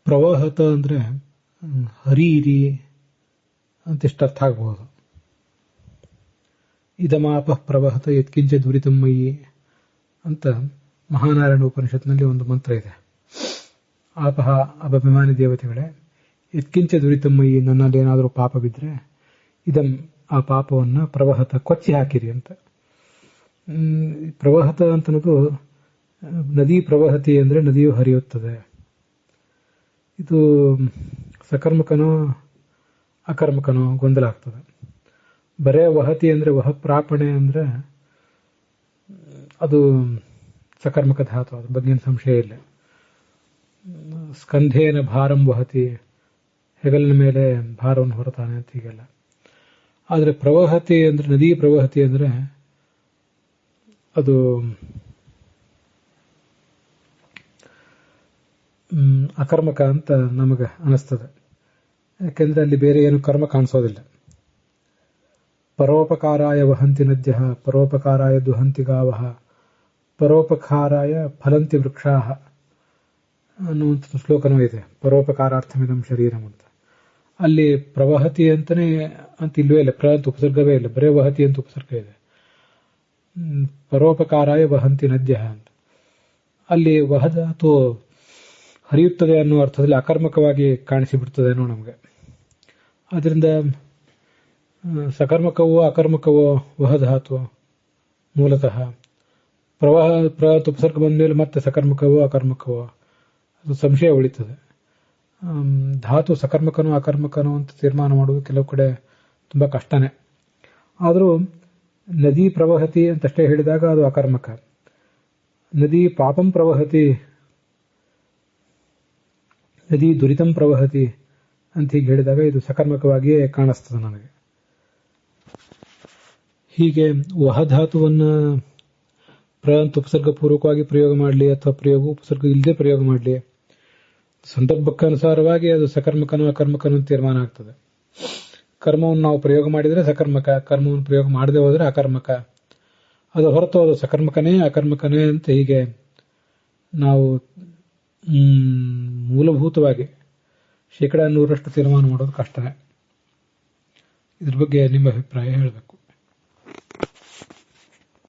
ಪ್ರವಾಹತ ಅಂದರೆ ಹರೀರಿ ಅಂತಿಷ್ಟು ಅರ್ಥ ಆಗ್ಬೋದು. ಇದಮಾಪ ಪ್ರವಹತ ಯತ್ಕಿಂಚ ದುರಿತಮ್ಮಯ್ಯಿ ಅಂತ ಮಹಾನಾರಾಯಣ ಉಪನಿಷತ್ನಲ್ಲಿ ಒಂದು ಮಂತ್ರ ಇದೆ. ಆಪಹ ಅಭಿಮಾನಿ ದೇವತೆಗಳೇ, ಯತ್ಕಿಂಚ ದುರಿತಮ್ಮಯ್ಯಿ, ನನ್ನಲ್ಲಿ ಏನಾದರೂ ಪಾಪ ಬಿದ್ದರೆ ಇದಂ, ಆ ಪಾಪವನ್ನು ಪ್ರವಹತ ಕೊಚ್ಚಿ ಹಾಕಿರಿ ಅಂತ. ಪ್ರವಹತ ಅಂತನದು ನದಿ ಪ್ರವಹತಿ ಅಂದರೆ ನದಿಯು ಹರಿಯುತ್ತದೆ. ಇದು ಸಕರ್ಮಕನೋ ಅಕರ್ಮಕನೋ ಗೊಂದಲ ಆಗ್ತದೆ. ಬರೇ ವಹತಿ ಅಂದರೆ ವಹ ಪ್ರಾಪಣೆ ಅಂದರೆ ಅದು ಸಕರ್ಮಕ ಧಾತು, ಅದ್ರ ಬಗ್ಗೆ ಏನು ಸಂಶಯ ಇಲ್ಲ. ಸ್ಕಂಧೇನ ಭಾರಂ ವಹತಿ, ಹೆಗಲಿನ ಮೇಲೆ ಭಾರವನ್ನು ಹೊರತಾನೆ ಅಂತ ಹೀಗೆಲ್ಲ. ಆದರೆ ಪ್ರವಹತಿ ಅಂದರೆ ನದಿ ಪ್ರವಹತಿ ಅಂದರೆ ಅದು ಅಕರ್ಮಕ ಅಂತ ನಮಗೆ ಅನಿಸ್ತದೆ. ಯಾಕೆಂದ್ರೆ ಅಲ್ಲಿ ಬೇರೆ ಏನು ಕರ್ಮ ಕಾಣಿಸೋದಿಲ್ಲ. ಪರೋಪಕಾರಾಯ ವಹಂತಿ ನದ್ಯಃ ಪರೋಪಕಾರಾಯ ದುಹಂತಿ ಗಾವಃ ಪರೋಪಕಾರಾಯ ಫಲಂತಿ ವೃಕ್ಷಾಃ ಅನ್ನುವಂಥ ಶ್ಲೋಕನೂ ಇದೆ. ಪರೋಪಕಾರಾರ್ಥಮಿದಂ ಶರೀರಂ ಅಂತ. ಅಲ್ಲಿ ಪ್ರವಹತಿ ಅಂತಾನೆ ಅಂತ ಇಲ್ವೇ ಇಲ್ಲ, ಪ್ರ ಅಂತ ಉಪಸರ್ಗವೇ ಇಲ್ಲ, ಬರೇ ವಹತಿ ಅಂತ ಉಪಸರ್ಗ ಇದೆ. ಪರೋಪಕಾರಾಯ ವಹಂತಿ ನದ್ಯಃ ಅಂತ. ಅಲ್ಲಿ ವಹಧಾತು ಹರಿಯುತ್ತದೆ ಅನ್ನೋ ಅರ್ಥದಲ್ಲಿ ಅಕರ್ಮಕವಾಗಿ ಕಾಣಿಸಿಬಿಡ್ತದೇನೋ ನಮಗೆ. ಆದ್ದರಿಂದ ಸಕರ್ಮಕವೋ ಅಕರ್ಮಕವೋ ವಹಧಾತು ಮೂಲತಃ. ಪ್ರವಾಹ ಉಪಸರ್ಗ ಬಂದ ಮೇಲೆ ಮತ್ತೆ ಸಕರ್ಮಕವೋ ಅಕರ್ಮಕವೋ ಅದು ಸಂಶಯ ಉಳಿತದೆ. ಧಾತು ಸಕರ್ಮಕನೋ ಅಕರ್ಮಕನೋ ಅಂತ ತೀರ್ಮಾನ ಮಾಡುವುದು ಕೆಲವು ಕಡೆ ತುಂಬ ಕಷ್ಟನೇ. ಆದರೂ ನದಿ ಪ್ರವಹತಿ ಅಂತಷ್ಟೇ ಹೇಳಿದಾಗ ಅದು ಅಕರ್ಮಕ. ನದಿ ಪಾಪಂ ಪ್ರವಹತಿ, ನದಿ ದುರಿತಂ ಪ್ರವಹತಿ ಅಂತ ಹೀಗೆ ಹೇಳಿದಾಗ ಇದು ಸಕರ್ಮಕವಾಗಿಯೇ ಕಾಣಿಸ್ತದೆ ನನಗೆ. ಹೀಗೆ ವಹಧಾತುವನ್ನು ಪ್ರ ಅಂತ ಉಪಸರ್ಗ ಪೂರ್ವಕವಾಗಿ ಪ್ರಯೋಗ ಮಾಡಲಿ ಅಥವಾ ಉಪಸರ್ಗ ಇಲ್ಲದೆ ಪ್ರಯೋಗ ಮಾಡಲಿ, ಸಂದರ್ಭಕ್ಕನುಸಾರವಾಗಿ ಅದು ಸಕರ್ಮಕನೋ ಅಕರ್ಮಕನೋ ತೀರ್ಮಾನ ಆಗ್ತದೆ. ಕರ್ಮವನ್ನು ನಾವು ಪ್ರಯೋಗ ಮಾಡಿದರೆ ಸಕರ್ಮಕ, ಕರ್ಮವನ್ನು ಪ್ರಯೋಗ ಮಾಡದೆ ಹೋದರೆ ಅಕರ್ಮಕ. ಅದು ಹೊರತು ಅದು ಸಕರ್ಮಕನೇ ಅಕರ್ಮಕನೇ ಅಂತ ಹೀಗೆ ನಾವು ಮೂಲಭೂತವಾಗಿ 100% ತೀರ್ಮಾನ ಮಾಡೋದು ಕಷ್ಟನೇ. ಇದ್ರ ಬಗ್ಗೆ ನಿಮ್ಮ ಅಭಿಪ್ರಾಯ ಹೇಳಬೇಕು.